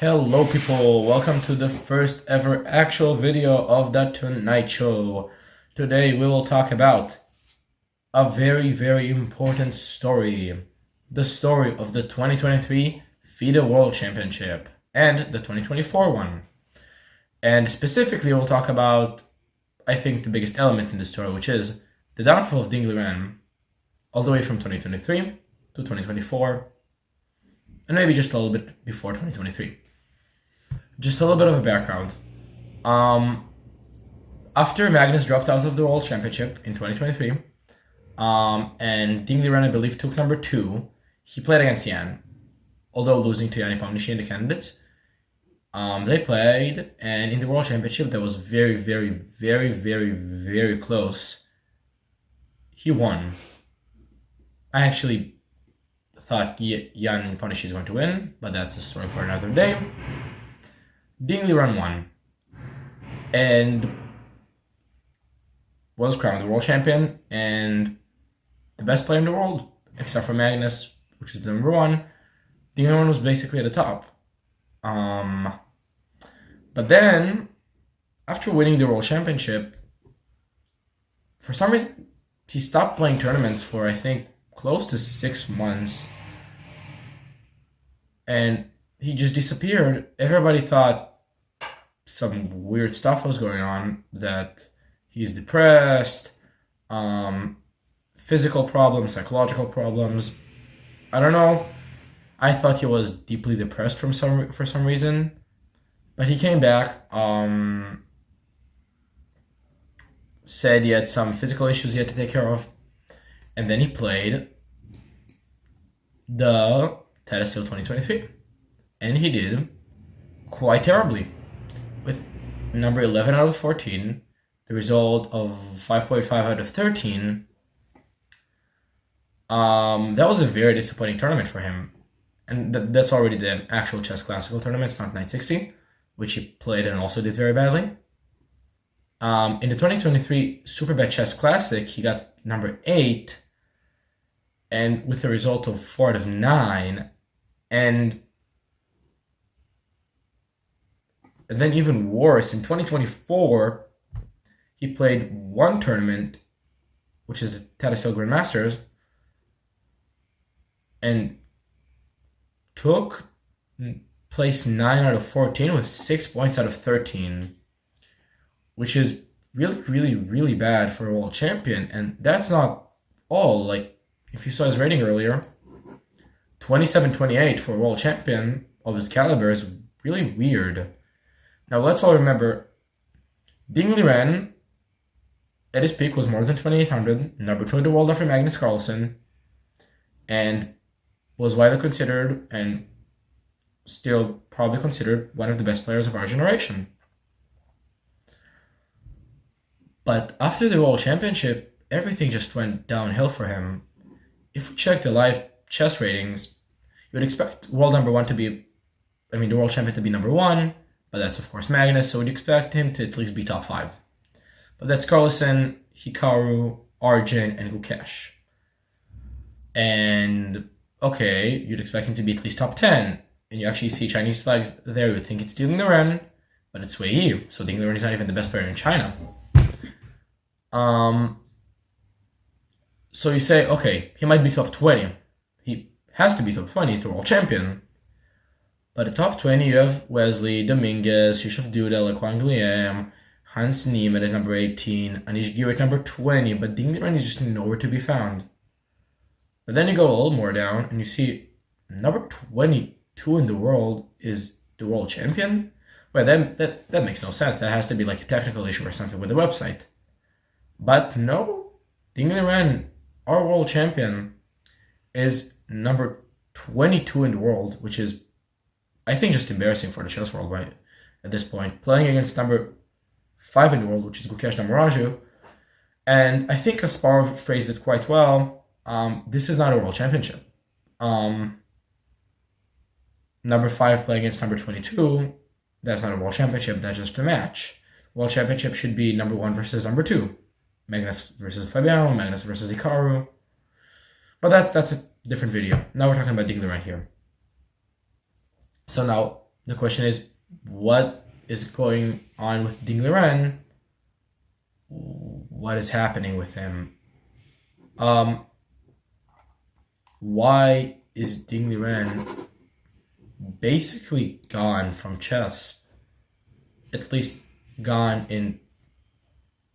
Hello people, welcome to the first ever actual video of the Tonight Show. Today we will talk about a very important story. The story of the 2023 FIDE World Championship and the 2024 one. And specifically we'll talk about, I think, the biggest element in the story, which is the downfall of Ding Liren all the way from 2023 to 2024, and maybe just a little bit before 2023. Just a little bit of a background. After Magnus dropped out of the World Championship in 2023, and Ding Liren, I believe, took number 2, he played against Yan, although losing to Yanni Pomnishi in the candidates. They played, and in the World Championship, that was very close. He won. I actually thought Yanni Pomnishi is going to win, but that's a story for another day. Ding Liren won and was crowned the world champion and the best player in the world, except for Magnus, which is the number 1. Ding Liren was basically at the top. But then, after winning the world championship, for some reason, he stopped playing tournaments for, I think, close to 6 months. And he just disappeared. Everybody thought some weird stuff was going on, that he's depressed, physical problems, psychological problems. I don't know. I thought he was deeply depressed for some reason, but he came back, said he had some physical issues he had to take care of, and then he played the Tedestil 2023, and he did quite terribly. With number 11 out of 14, the result of 5.5 out of 13, that was a very disappointing tournament for him. And that's already the actual chess classical tournament, it's not Night 60, which he played and also did very badly. In the 2023 Superbet Chess Classic, he got number 8, and with a result of 4 out of 9, and then even worse, in 2024, he played one tournament, which is the Tedestil Grandmasters, and took place 9 out of 14 with 6 points out of 13, which is really bad for a world champion. And that's not all. Like, if you saw his rating earlier, 27-28 for a world champion of his caliber is really weird. Now, let's all remember, Ding Liren, at his peak, was more than 2,800, number 2 in the world after Magnus Carlsen, and was widely considered, and still probably considered, one of the best players of our generation. But after the World Championship, everything just went downhill for him. If we check the live chess ratings, you would expect world number 1 to be, the world champion to be number 1, but that's of course Magnus, so we'd expect him to at least be top 5. But that's Carlsen, Hikaru, Arjun, and Gukesh. And okay, you'd expect him to be at least top 10, and you actually see Chinese flags there. You would think it's Ding Liren, but it's Wei Yi, so Ding Liren is not even the best player in China. So you say, okay, he might be top 20. He has to be top 20, he's the world champion. But at top 20, you have Wesley, Dominguez, Yusuf Duda, Lequan Guillaume, Hans Niemann at number 18, Anish Giri at number 20, but Ding Liren is just nowhere to be found. But then you go a little more down, and you see number 22 in the world is the world champion? Well, that makes no sense. That has to be like a technical issue or something with the website. But no, Ding Liren, our world champion, is number 22 in the world, which is, I think, just embarrassing for the chess world right at this point. Playing against number 5 in the world, which is Gukesh Namoraju. And I think Kasparov phrased it quite well. This is not a world championship. Number 5 playing against number 22, that's not a world championship, that's just a match. World championship should be number 1 versus number 2. Magnus versus Fabiano, Magnus versus Hikaru. But that's a different video. Now we're talking about Ding Liren here. So now, the question is, what is going on with Ding Liren? What is happening with him? Why is Ding Liren basically gone from chess? At least gone in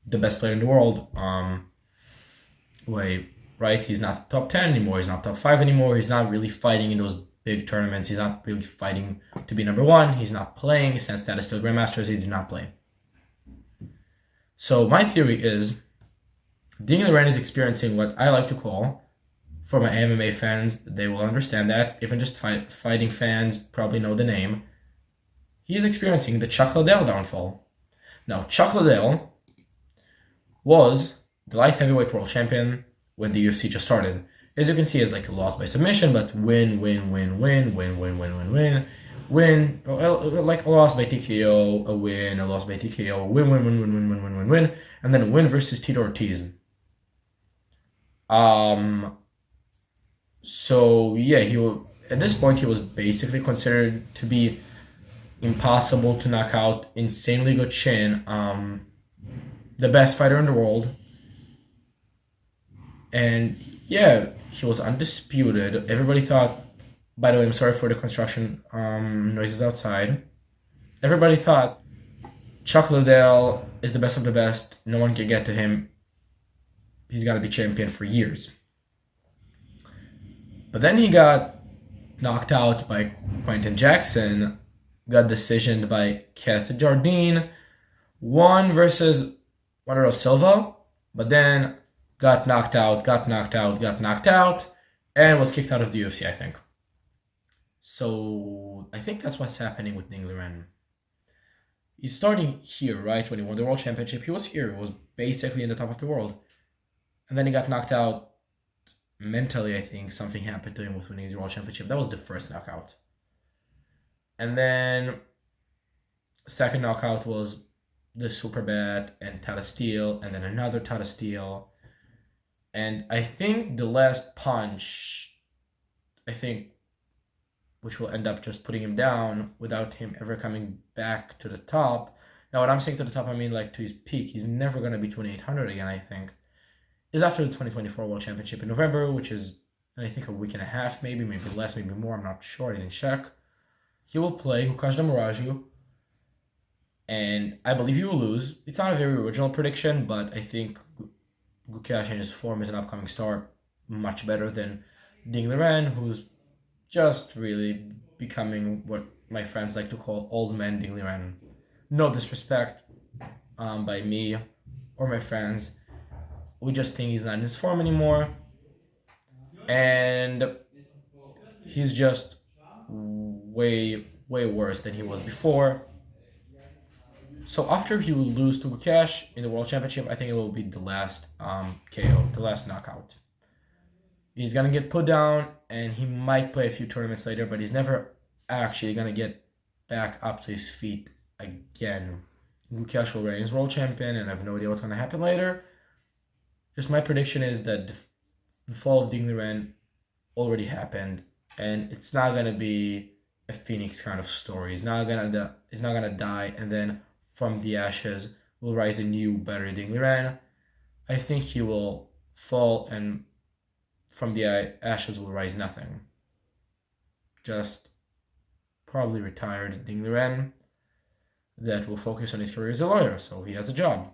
the best player in the world way, right? He's not top 10 anymore. He's not top 5 anymore. He's not really fighting in those big tournaments. He's not really fighting to be number one. He's not playing. Since that is still Grandmasters, he did not play. So my theory is Ding Liren is experiencing what I like to call, for my MMA fans, they will understand that. Even just fighting fans probably know the name. He's experiencing the Chuck Liddell downfall. Now, Chuck Liddell was the light heavyweight world champion when the UFC just started. As you can see, it's like a loss by submission, but win, like a loss by TKO, a win, a loss by TKO, win, and then a win versus Tito Ortiz. So yeah, at this point he was basically considered to be impossible to knock out, insanely good chin, the best fighter in the world, and yeah, he was undisputed. Everybody thought, by the way, I'm sorry for the construction noises outside. Everybody thought Chuck Liddell is the best of the best. No one can get to him. He's got to be champion for years. But then he got knocked out by Quentin Jackson, got decisioned by Keith Jardine, won versus Wanderers Silva, but then got knocked out, and was kicked out of the UFC, I think. So I think that's what's happening with Ding Liren. He's starting here, right? When he won the World Championship, he was here. He was basically in the top of the world. And then he got knocked out mentally, I think. Something happened to him with winning the World Championship. That was the first knockout. And then second knockout was the Super Bet and Tata Steel, and then another Tata Steel. And I think the last punch, which will end up just putting him down without him ever coming back to the top. Now, when I'm saying to the top, I mean like to his peak. He's never going to be 2,800 again, I think. Is after the 2024 World Championship in November, which is, I think, a week and a half, maybe less, maybe more. I'm not sure. I didn't check. He will play Gukash Damuraju, and I believe he will lose. It's not a very original prediction, but I think Gukash in his form as an upcoming star much better than Ding Liren, who's just really becoming what my friends like to call old man Ding Liren. No disrespect by me or my friends. We just think he's not in his form anymore. And he's just way worse than he was before. So after he will lose to Gukash in the World Championship, I think it will be the last KO, the last knockout. He's going to get put down, and he might play a few tournaments later, but he's never actually going to get back up to his feet again. Gukash will reign as world champion, and I have no idea what's going to happen later. Just my prediction is that the fall of Ding Liren already happened, and it's not going to be a Phoenix kind of story. He's not going to die, and then from the ashes will rise a new, better Ding Liren. I think he will fall, and from the ashes will rise nothing. Just probably retired Ding Liren that will focus on his career as a lawyer, so he has a job.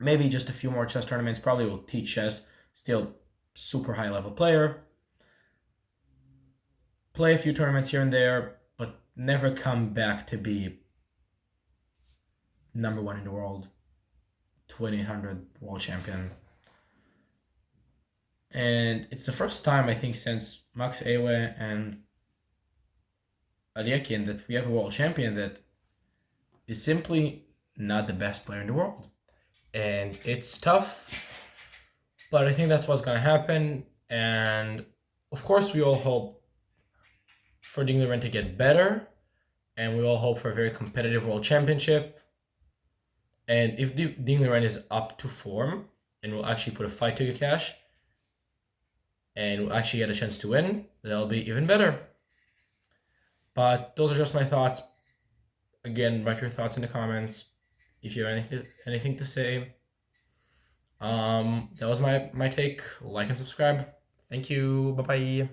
Maybe just a few more chess tournaments, probably will teach chess, still super high level player. Play a few tournaments here and there, but never come back to be number one in the world, 2,800 world champion. And it's the first time, I think, since Max Ewe and Aliekin that we have a world champion that is simply not the best player in the world. And it's tough, but I think that's what's going to happen. And of course, we all hope for Ding Liren to get better, and we all hope for a very competitive world championship. And if Ding Liren is up to form and will actually put a fight to Gukash and will actually get a chance to win, that'll be even better. But those are just my thoughts. Again, write your thoughts in the comments if you have anything to say. That was my take. Like and subscribe. Thank you. Bye bye.